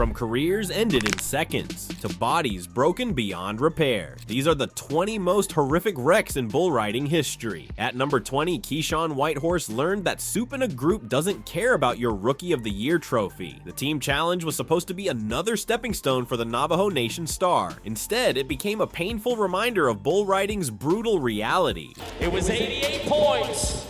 From careers ended in seconds to bodies broken beyond repair. These are the 20 most horrific wrecks in bull riding history. At number 20, Keyshawn Whitehorse learned that soup in a group doesn't care about your Rookie of the Year trophy. The team challenge was supposed to be another stepping stone for the Navajo Nation star. Instead, it became a painful reminder of bull riding's brutal reality. It was 88 points.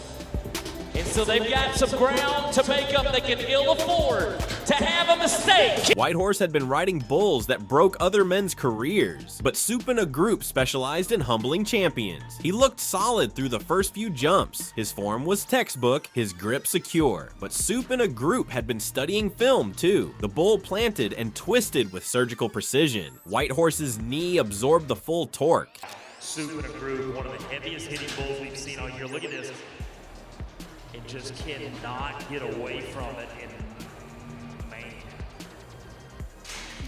And so they've got some ground to make up. They can ill afford to have a mistake. Whitehorse had been riding bulls that broke other men's careers, but Soup in a Group specialized in humbling champions. He looked solid through the first few jumps. His form was textbook, his grip secure. But Soup in a Group had been studying film too. The bull planted and twisted with surgical precision. Whitehorse's knee absorbed the full torque. Soup in a Group, one of the heaviest hitting bulls we've seen all year. Look at this. And just cannot get away from it, and man.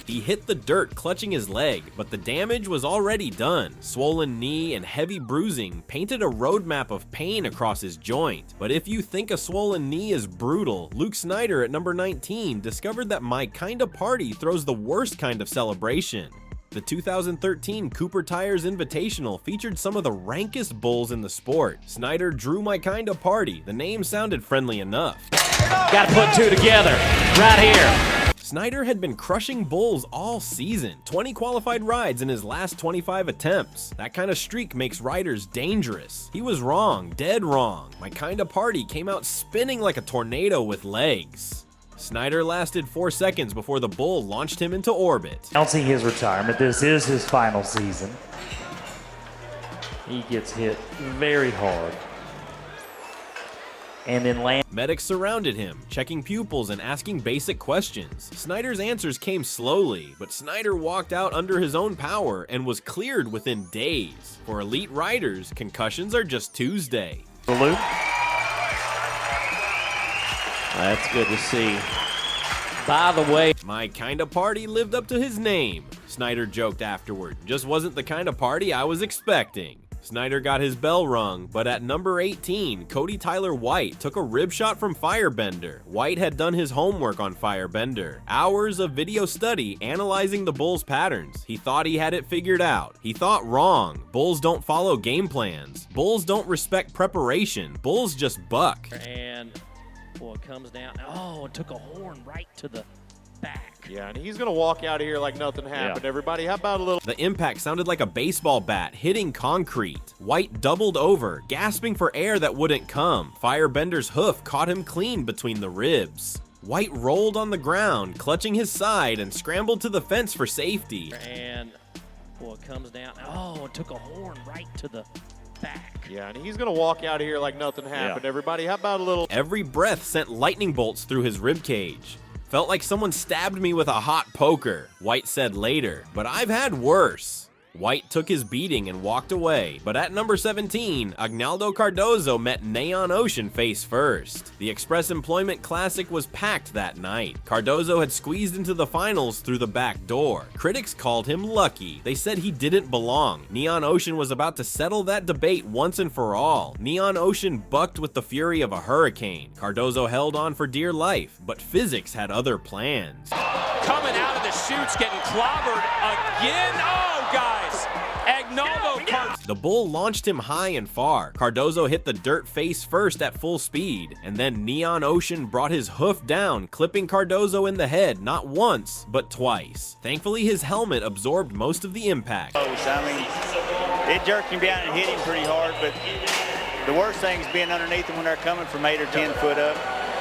He hit the dirt clutching his leg, but the damage was already done. Swollen knee and heavy bruising painted a roadmap of pain across his joint. But if you think a swollen knee is brutal, Luke Snyder at number 19 discovered that My Kinda Party throws the worst kind of celebration. The 2013 Cooper Tires Invitational featured some of the rankest bulls in the sport. Snyder drew My Kinda Party. The name sounded friendly enough. Got to put two together right here. Snyder had been crushing bulls all season. 20 qualified rides in his last 25 attempts. That kind of streak makes riders dangerous. He was wrong, dead wrong. My Kinda Party came out spinning like a tornado with legs. Snyder lasted 4 seconds before the bull launched him into orbit. Announcing his retirement, this is his final season. He gets hit very hard. And then Medics surrounded him, checking pupils and asking basic questions. Snyder's answers came slowly, but Snyder walked out under his own power and was cleared within days. For elite riders, concussions are just Tuesday. Blue. That's good to see. By the way, My Kinda Party lived up to his name, Snyder joked afterward. Just wasn't the kind of party I was expecting. Snyder got his bell rung, but at number 18, Cody Tyler White took a rib shot from Firebender. White had done his homework on Firebender. Hours of video study analyzing the bull's patterns. He thought he had it figured out. He thought wrong. Bulls don't follow game plans. Bulls don't respect preparation. Bulls just buck. and boy, it comes down. Oh, it took a horn right to the back. Yeah, and he's going to walk out of here like nothing happened, everybody. How about a little... The impact sounded like a baseball bat hitting concrete. White doubled over, gasping for air that wouldn't come. Firebender's hoof caught him clean between the ribs. White rolled on the ground, clutching his side, and scrambled to the fence for safety. And boy, it comes down. Oh, it took a horn right to the back. Yeah, and he's going to walk out of here like nothing happened, everybody. How about a little... Every breath sent lightning bolts through his ribcage. Felt like someone stabbed me with a hot poker, White said later, but I've had worse. White took his beating and walked away, but at number 17, Agnaldo Cardozo met Neon Ocean face first. The Express Employment Classic was packed that night. Cardozo had squeezed into the finals through the back door. Critics called him lucky. They said he didn't belong. Neon Ocean was about to settle that debate once and for all. Neon Ocean bucked with the fury of a hurricane. Cardozo held on for dear life, but physics had other plans. Coming out of the chutes, getting clobbered again. Oh, guys. Agnaldo Cardozo. The bull launched him high and far. Cardozo hit the dirt face first at full speed, and then Neon Ocean brought his hoof down, clipping Cardozo in the head not once, but twice. Thankfully, his helmet absorbed most of the impact. I mean, it jerked him down and hit him pretty hard, but the worst thing is being underneath them when they're coming from 8 or 10 foot up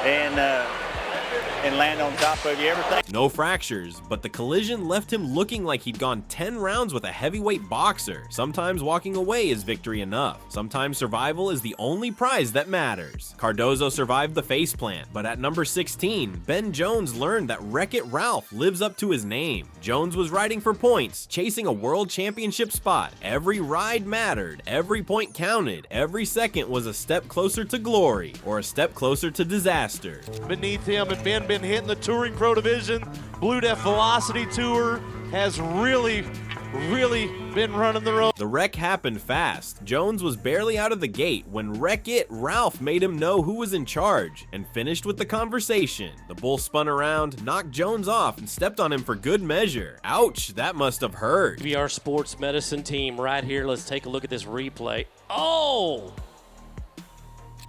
and land on top of you. Everything. No fractures, but the collision left him looking like he'd gone 10 rounds with a heavyweight boxer. Sometimes walking away is victory enough. Sometimes survival is the only prize that matters. Cardozo survived the faceplant, but at number 16, Ben Jones learned that Wreckit Ralph lives up to his name. Jones was riding for points, chasing a world championship spot. Every ride mattered, every point counted, every second was a step closer to glory, or a step closer to disaster. Beneath him, and Ben been hitting the Touring Pro Division. Blue Def Velocity Tour has really really been running the road. The wreck happened fast. Jones was barely out of the gate when Wreckit Ralph made him know who was in charge and finished with the conversation. The bull spun around, knocked Jones off, and stepped on him for good measure. Ouch, that must have hurt. VR sports medicine team right here. Let's take a look at this replay. Oh!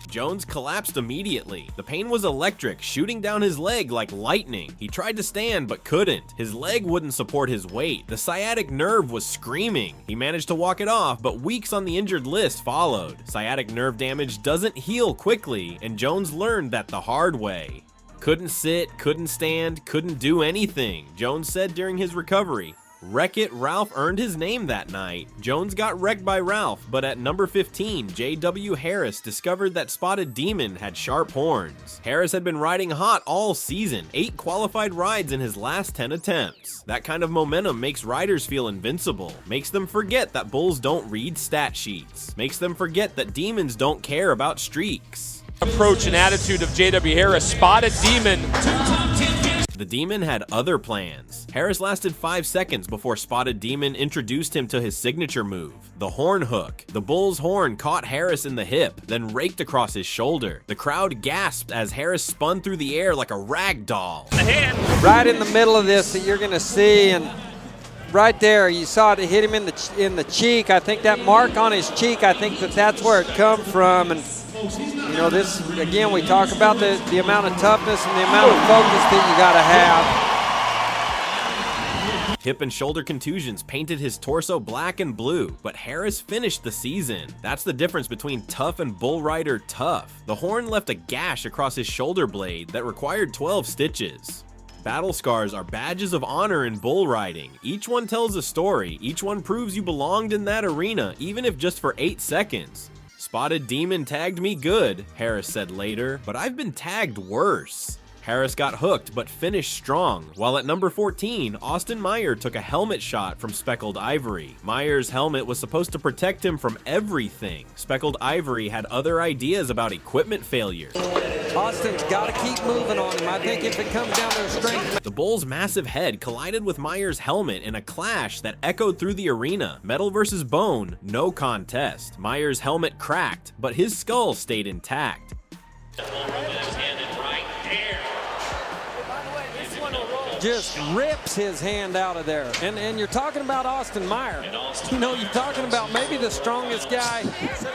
Jones collapsed immediately. The pain was electric, shooting down his leg like lightning. He tried to stand but couldn't. His leg wouldn't support his weight. The sciatic nerve was screaming. He managed to walk it off, but weeks on the injured list followed. Sciatic nerve damage doesn't heal quickly, and Jones learned that the hard way. Couldn't sit, couldn't stand, couldn't do anything, Jones said during his recovery. Wreckit Ralph earned his name that night. Jones got wrecked by Ralph, but at number 15, J.W. Harris discovered that Spotted Demon had sharp horns. Harris had been riding hot all season, 8 qualified rides in his last 10 attempts. That kind of momentum makes riders feel invincible, makes them forget that bulls don't read stat sheets, makes them forget that demons don't care about streaks. Approach and attitude of J.W. Harris, Spotted Demon. The Demon had other plans. Harris lasted 5 seconds before Spotted Demon introduced him to his signature move, the horn hook. The bull's horn caught Harris in the hip, then raked across his shoulder. The crowd gasped as Harris spun through the air like a rag doll. Right in the middle of this that you're going to see, and right there you saw it hit him in the cheek. I think that mark on his cheek, I think that's where it come from. And you know, this, again, we talk about the amount of toughness and the amount of focus that you got to have. Hip and shoulder contusions painted his torso black and blue, but Harris finished the season. That's the difference between tough and bull rider tough. The horn left a gash across his shoulder blade that required 12 stitches. Battle scars are badges of honor in bull riding. Each one tells a story. Each one proves you belonged in that arena, even if just for 8 seconds. Spotted Demon tagged me good, Harris said later, but I've been tagged worse. Harris got hooked but finished strong, while at number 14, Austin Meyer took a helmet shot from Speckled Ivory. Meyer's helmet was supposed to protect him from everything. Speckled Ivory had other ideas about equipment failure. Austin's got to keep moving on him. I think if it comes down to the strength. The bull's massive head collided with Meyer's helmet in a clash that echoed through the arena. Metal versus bone, no contest. Meyer's helmet cracked, but his skull stayed intact. Just rips his hand out of there. And you're talking about Austin Meyer. You know, you're talking about maybe the strongest guy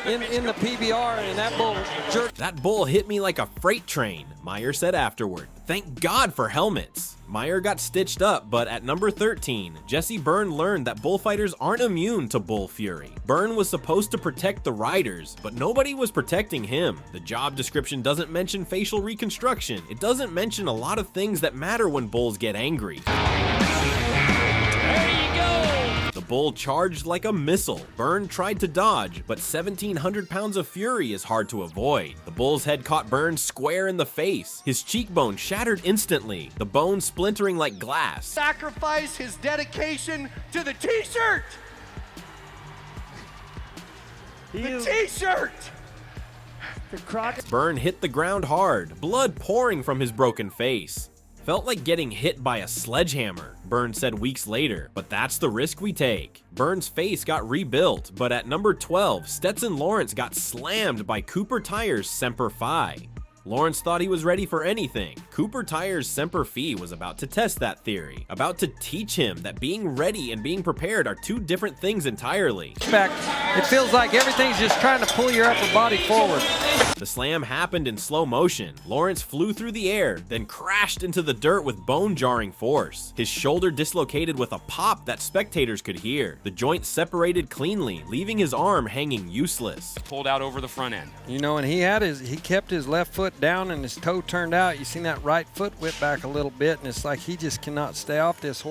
in the PBR, and that bull jerked. That bull hit me like a freight train, Meyer said afterward. Thank God for helmets. Meyer got stitched up, but at number 13, Jesse Byrne learned that bullfighters aren't immune to bull fury. Byrne was supposed to protect the riders, but nobody was protecting him. The job description doesn't mention facial reconstruction. It doesn't mention a lot of things that matter when bulls get angry. The bull charged like a missile. Byrne tried to dodge, but 1,700 pounds of fury is hard to avoid. The bull's head caught Byrne square in the face. His cheekbone shattered instantly, the bone splintering like glass. Sacrifice his dedication to the t-shirt! The t-shirt! Byrne hit the ground hard, blood pouring from his broken face. Felt like getting hit by a sledgehammer, Byrne said weeks later, but that's the risk we take. Byrne's face got rebuilt, but at number 12, Stetson Lawrence got slammed by Cooper Tire's Semper Fi. Lawrence thought he was ready for anything. Cooper Tire's Semper Fi was about to test that theory, about to teach him that being ready and being prepared are two different things entirely. It feels like everything's just trying to pull your upper body forward. The slam happened in slow motion. Lawrence flew through the air, then crashed into the dirt with bone-jarring force. His shoulder dislocated with a pop that spectators could hear. The joint separated cleanly, leaving his arm hanging useless. Pulled out over the front end. You know, and he kept his left foot down and his toe turned out. You seen that right foot whip back a little bit, and it's like he just cannot stay off this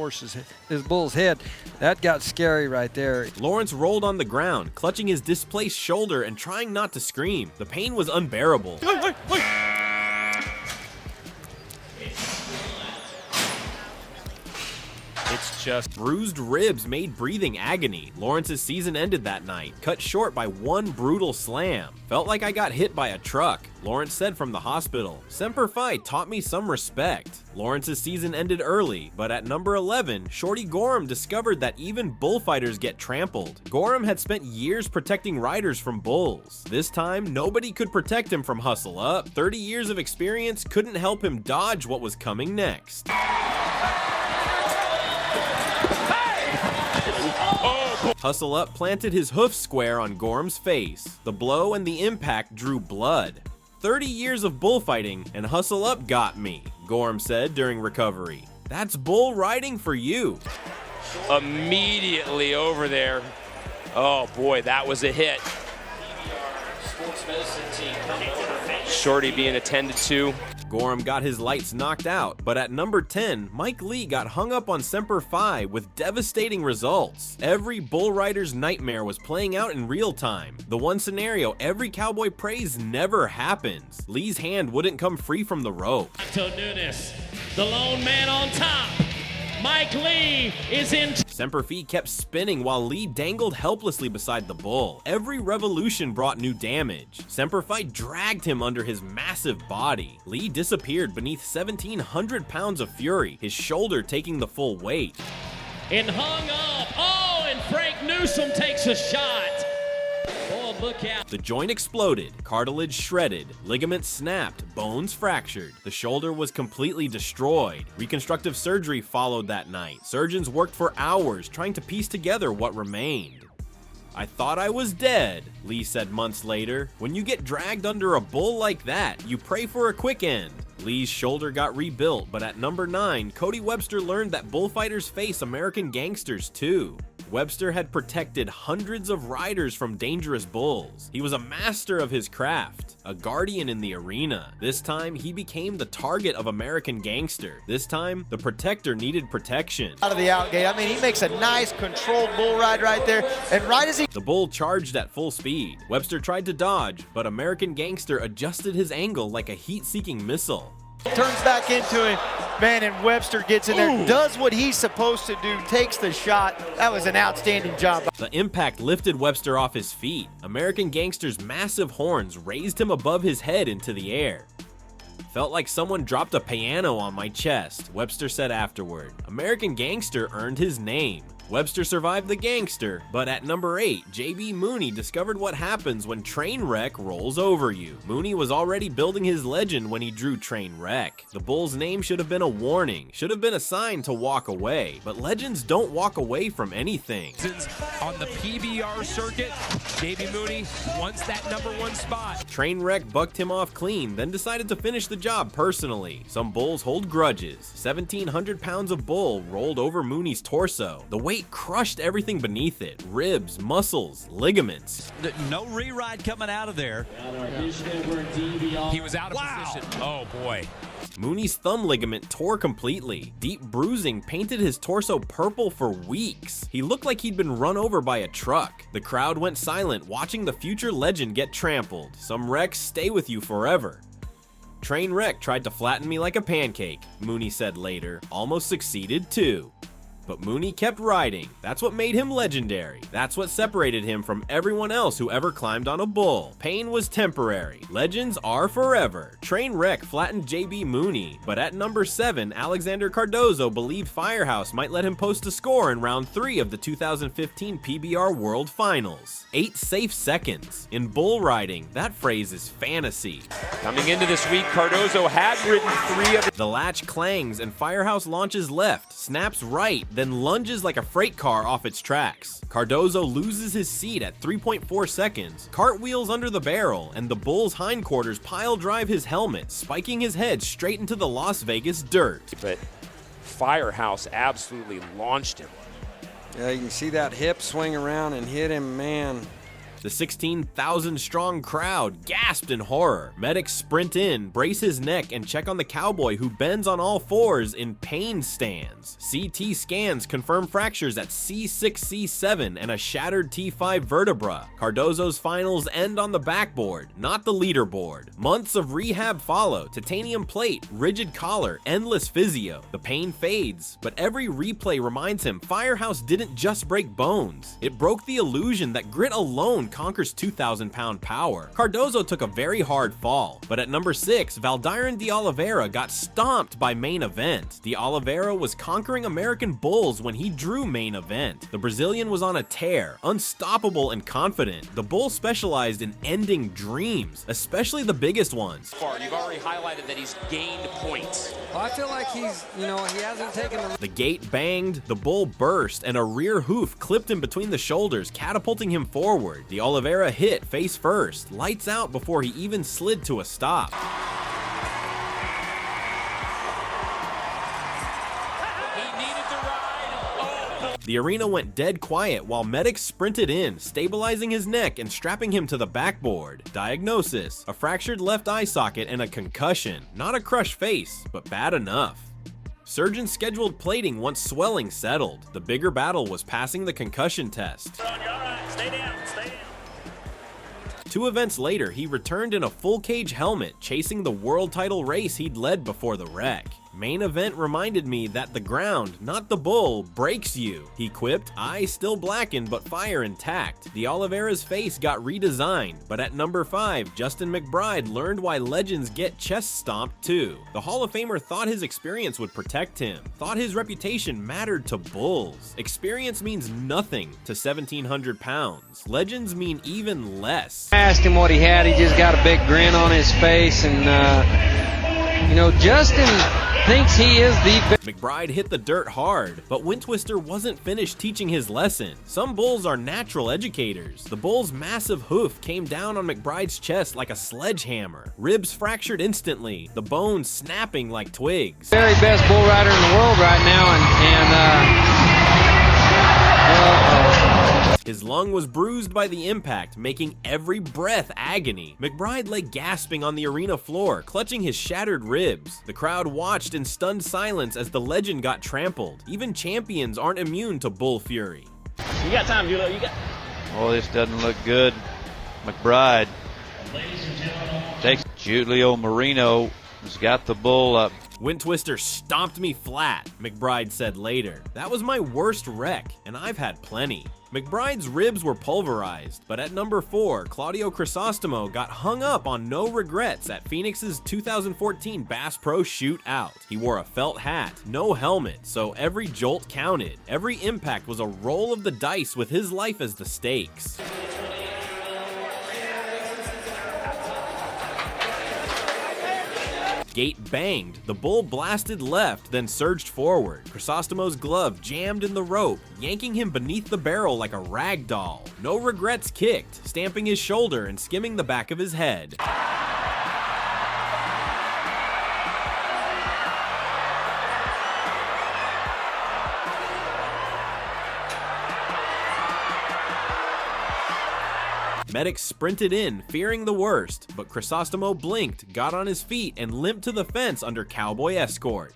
bull's head. That got scary right there. Lawrence rolled on the ground, clutching his displaced shoulder and trying not to scream. The pain was unbearable. It's just Bruised ribs made breathing agony. Lawrence's season ended that night, cut short by one brutal slam. Felt like I got hit by a truck, Lawrence said from the hospital. Semper Fi taught me some respect. Lawrence's season ended early, but at number 11, Shorty Gorham discovered that even bullfighters get trampled. Gorham had spent years protecting riders from bulls. This time, nobody could protect him from Hustle Up. 30 years of experience couldn't help him dodge what was coming next. Hustle Up planted his hoof square on Gorham's face. The blow and the impact drew blood. 30 years of bullfighting and Hustle Up got me, Gorham said during recovery. That's bull riding for you. immediately over there. Oh boy, that was a hit. Shorty being attended to. Gorham got his lights knocked out, but at number 10, Mike Lee got hung up on Semper Fi with devastating results. Every bull rider's nightmare was playing out in real time. The one scenario every cowboy prays never happens. Lee's hand wouldn't come free from the rope. To Nunes, the lone man on top. Mike Lee is in. Semper Fi kept spinning while Lee dangled helplessly beside the bull. Every revolution brought new damage. Semper Fi dragged him under his massive body. Lee disappeared beneath 1,700 pounds of fury, his shoulder taking the full weight. And hung up. Oh, and Frank Newsom takes a shot. Oh, look out. The joint exploded, cartilage shredded, ligaments snapped, bones fractured. The shoulder was completely destroyed. Reconstructive surgery followed that night. Surgeons worked for hours trying to piece together what remained. I thought I was dead, Lee said months later. When you get dragged under a bull like that, you pray for a quick end. Lee's shoulder got rebuilt, but at number 9, Cody Webster learned that bullfighters face American gangsters too. Webster had protected hundreds of riders from dangerous bulls. He was a master of his craft, a guardian in the arena. This time, he became the target of American Gangster. This time, the protector needed protection. Out of the outgate, I mean, he makes a nice controlled bull ride right there, and right as he... The bull charged at full speed. Webster tried to dodge, but American Gangster adjusted his angle like a heat-seeking missile. turns back into him, man, and Webster gets in there, does what he's supposed to do, takes the shot. That was an outstanding job. The impact lifted Webster off his feet. American Gangster's massive horns raised him above his head into the air. Felt like someone dropped a piano on my chest, Webster said afterward. American Gangster earned his name. Webster survived the Gangster, but at number 8, JB Mooney discovered what happens when Trainwreck rolls over you. Mooney was already building his legend when he drew Trainwreck. The bull's name should have been a warning, should have been a sign to walk away, but legends don't walk away from anything. On the PBR circuit, JB Mooney wants that #1 spot. Trainwreck bucked him off clean, then decided to finish the job personally. Some bulls hold grudges. 1,700 pounds of bull rolled over Mooney's torso. The weight crushed everything beneath it. Ribs, muscles, ligaments. No re-ride coming out of there. He was out of position. Oh boy. Mooney's thumb ligament tore completely. Deep bruising painted his torso purple for weeks. He looked like he'd been run over by a truck. The crowd went silent, watching the future legend get trampled. Some wrecks stay with you forever. Trainwreck tried to flatten me like a pancake, Mooney said later. Almost succeeded too. But Mooney kept riding. That's what made him legendary. That's what separated him from everyone else who ever climbed on a bull. Pain was temporary. Legends are forever. Trainwreck flattened JB Mooney, but at number 7, Alexander Cardozo believed Firehouse might let him post a score in round 3 of the 2015 PBR World Finals. 8 safe seconds. In bull riding, that phrase is fantasy. Coming into this week, Cardozo had ridden 3 of the latch clangs and Firehouse launches left, snaps right, then lunges like a freight car off its tracks. Cardozo loses his seat at 3.4 seconds, cartwheels under the barrel, and the bull's hindquarters pile drive his helmet, spiking his head straight into the Las Vegas dirt. But Firehouse absolutely launched him. Yeah, you can see that hip swing around and hit him, man. The 16,000-strong crowd gasped in horror. Medics sprint in, brace his neck, and check on the cowboy who bends on all fours in pain stands. CT scans confirm fractures at C6, C7, and a shattered T5 vertebra. Cardozo's finals end on the backboard, not the leaderboard. Months of rehab follow: titanium plate, rigid collar, endless physio. The pain fades, but every replay reminds him Firehouse didn't just break bones. It broke the illusion that grit alone conquers 2,000-pound power. Cardozo took a very hard fall, but at number 6, Valdiran de Oliveira got stomped by Main Event. De Oliveira was conquering American bulls when he drew Main Event. The Brazilian was on a tear, unstoppable and confident. The bull specialized in ending dreams, especially the biggest ones. You've already highlighted that he's gained points. Well, I feel like he's, he hasn't taken The gate banged, the bull burst, and a rear hoof clipped him between the shoulders, catapulting him forward. De Oliveira hit face first, lights out before he even slid to a stop. The arena went dead quiet while medics sprinted in, stabilizing his neck and strapping him to the backboard. Diagnosis: a fractured left eye socket and a concussion. Not a crushed face, but bad enough. Surgeons scheduled plating once swelling settled. The bigger battle was passing the concussion test. Stay down, stay down. 2 events later, he returned in a full cage helmet, chasing the world title race he'd led before the wreck. Main Event reminded me that the ground, not the bull, breaks you. He quipped, "Eye still blackened but fire intact." De Oliveira's face got redesigned, but at number 5, Justin McBride learned why legends get chest stomped too. The Hall of Famer thought his experience would protect him, thought his reputation mattered to bulls. Experience means nothing to 1,700 pounds. Legends mean even less. I asked him what he had. He just got a big grin on his face, and Justin thinks he is the McBride hit the dirt hard, but Wintwister wasn't finished teaching his lesson. Some bulls are natural educators. The bull's massive hoof came down on McBride's chest like a sledgehammer. Ribs fractured instantly, the bones snapping like twigs. very best bull rider in the world right now, His lung was bruised by the impact, making every breath agony. McBride lay gasping on the arena floor, clutching his shattered ribs. The crowd watched in stunned silence as the legend got trampled. Even champions aren't immune to bull fury. You got time, Julio. You got. Oh, this doesn't look good. McBride takes Julio Marino, has got the bull up. Wintwister stomped me flat, McBride said later. That was my worst wreck, and I've had plenty. McBride's ribs were pulverized, but at number 4, Claudio Crisostomo got hung up on no regrets at Phoenix's 2014 Bass Pro Shootout. He wore a felt hat, no helmet, so every jolt counted. Every impact was a roll of the dice with his life as the stakes. Gate banged, the bull blasted left, then surged forward. Crisostomo's glove jammed in the rope, yanking him beneath the barrel like a rag doll. No regrets kicked, stamping his shoulder and skimming the back of his head. Medics sprinted in, fearing the worst, but Crisostomo blinked, got on his feet, and limped to the fence under cowboy escort.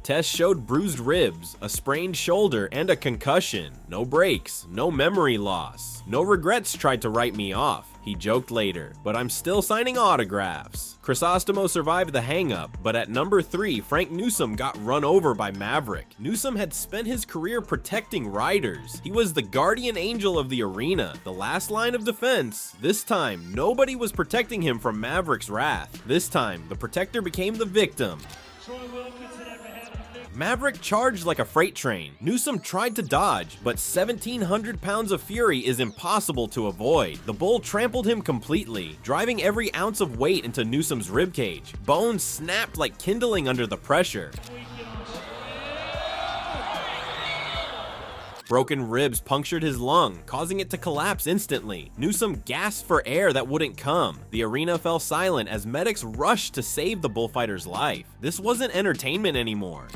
Tests showed bruised ribs, a sprained shoulder, and a concussion. No breaks, no memory loss. No regrets tried to write me off, he joked later, but I'm still signing autographs. Crisostomo survived the hang-up, but at number 3, Frank Newsom got run over by Maverick. Newsom had spent his career protecting riders. He was the guardian angel of the arena, the last line of defense. This time, nobody was protecting him from Maverick's wrath. This time, the protector became the victim. Maverick charged like a freight train. Newsom tried to dodge, but 1,700 pounds of fury is impossible to avoid. The bull trampled him completely, driving every ounce of weight into Newsom's ribcage. Bones snapped like kindling under the pressure. Broken ribs punctured his lung, causing it to collapse instantly. Newsom gasped for air that wouldn't come. The arena fell silent as medics rushed to save the bullfighter's life. This wasn't entertainment anymore.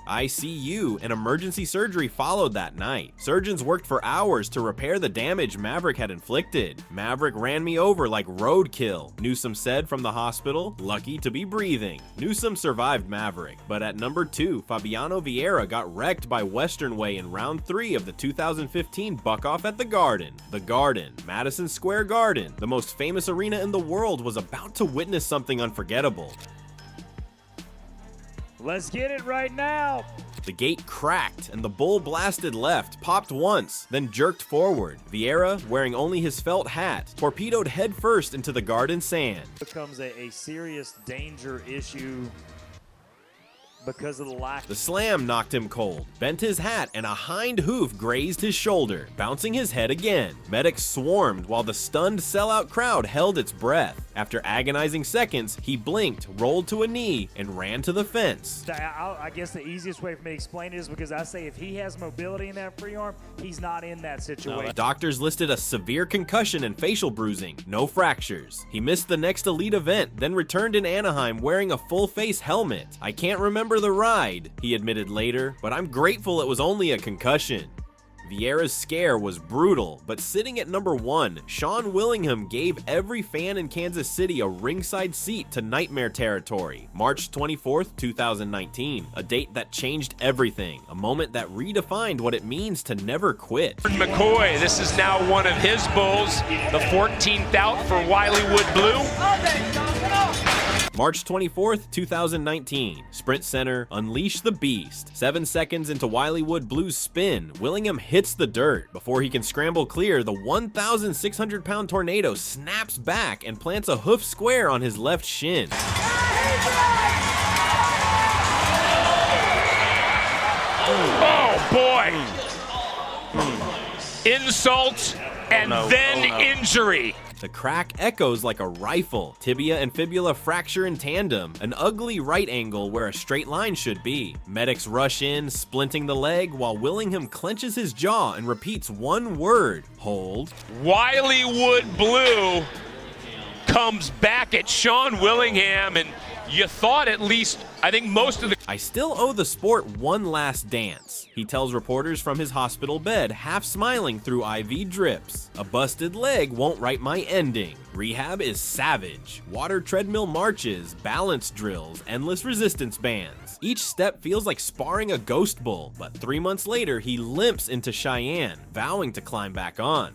ICU and emergency surgery followed that night. Surgeons worked for hours to repair the damage Maverick had inflicted. Maverick ran me over like roadkill, Newsom said from the hospital, lucky to be breathing. Newsom survived Maverick, but at number 2, Fabiano Vieira got wrecked by Western Way in round 3 of the 2015 Buck-Off at the Garden. The Garden, Madison Square Garden, the most famous arena in the world, was about to witness something unforgettable. Let's get it right now. The gate cracked and the bull blasted left, popped once, then jerked forward. Vieira, wearing only his felt hat, torpedoed headfirst into the garden sand. It becomes a serious danger issue because of the lack. The slam knocked him cold, bent his hat, and a hind hoof grazed his shoulder, bouncing his head again. Medics swarmed while the stunned sellout crowd held its breath. After agonizing seconds, he blinked, rolled to a knee, and ran to the fence. I guess the easiest way for me to explain it is because I say if he has mobility in that free arm, he's not in that situation. Doctors listed a severe concussion and facial bruising, no fractures. He missed the next elite event, then returned in Anaheim wearing a full-face helmet. I can't remember the ride, he admitted later, but I'm grateful it was only a concussion. Vieira's scare was brutal, but sitting at number 1, Sean Willingham gave every fan in Kansas City a ringside seat to Nightmare Territory, March 24th, 2019, a date that changed everything, a moment that redefined what it means to never quit. McCoy, this is now one of his bulls, the 14th out for Wywood Blue. March 24th, 2019, Sprint Center, Unleash the Beast. 7 seconds into Wywood Blue's spin, Willingham hits the dirt. Before he can scramble clear, the 1,600-pound tornado snaps back and plants a hoof square on his left shin. Oh boy! Insult and then injury. The crack echoes like a rifle. Tibia and fibula fracture in tandem, an ugly right angle where a straight line should be. Medics rush in, splinting the leg, while Willingham clenches his jaw and repeats one word, hold. Wywood Blue comes back at Sean Willingham, and you thought at least, I think most of the... I still owe the sport one last dance, he tells reporters from his hospital bed, half smiling through IV drips. A busted leg won't write my ending. Rehab is savage. Water treadmill marches, balance drills, endless resistance bands. Each step feels like sparring a ghost bull, but 3 months later he limps into Cheyenne, vowing to climb back on.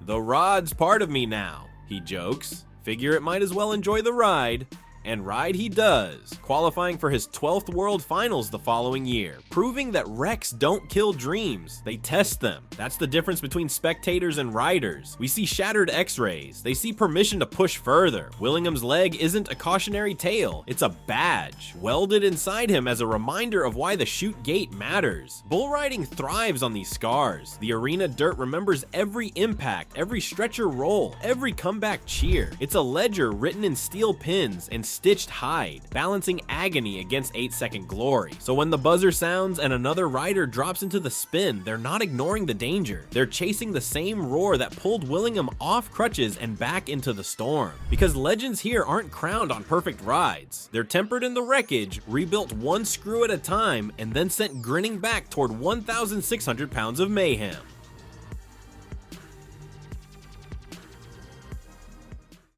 The rod's part of me now, he jokes. Figure it might as well enjoy the ride. And ride he does, qualifying for his 12th World Finals the following year, proving that wrecks don't kill dreams, they test them. That's the difference between spectators and riders. We see shattered x-rays, they see permission to push further. Willingham's leg isn't a cautionary tale, it's a badge, welded inside him as a reminder of why the chute gate matters. Bull riding thrives on these scars. The arena dirt remembers every impact, every stretcher roll, every comeback cheer. It's a ledger written in steel pins and stitched hide, balancing agony against 8-second glory. So when the buzzer sounds and another rider drops into the spin, they're not ignoring the danger. They're chasing the same roar that pulled Willingham off crutches and back into the storm. Because legends here aren't crowned on perfect rides. They're tempered in the wreckage, rebuilt one screw at a time, and then sent grinning back toward 1,600 pounds of mayhem.